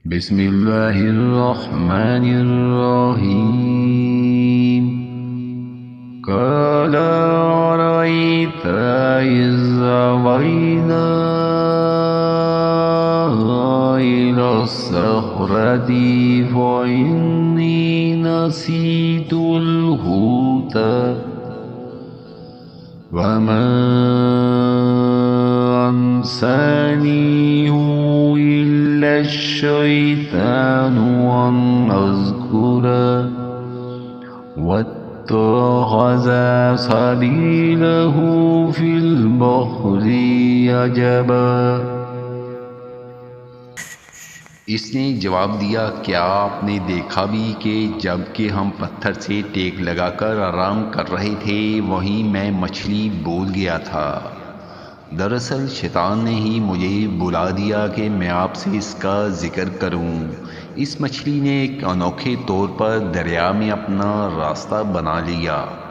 बिस्मिल्लाहिर्रहमानिर्रहीम। क़ाल अरअयत इज़ अवैना इला अस्सख़्रति फ़इन्नी नसीतुल हूत वमा अंसानीहु इल्ला अश-शैतानु अन अज़्कुरा वत्तख़ज़ सबीलहु फ़िल बहरि अजबा। इसने जवाब दिया, क्या आपने देखा भी कि जबकि हम पत्थर से टेक लगाकर आराम कर रहे थे वहीं मैं मछली बोल गया था। दरअसल शैतान ने ही मुझे बुला दिया कि मैं आपसे इसका जिक्र करूं। इस मछली ने एक अनोखे तौर पर दरिया में अपना रास्ता बना लिया।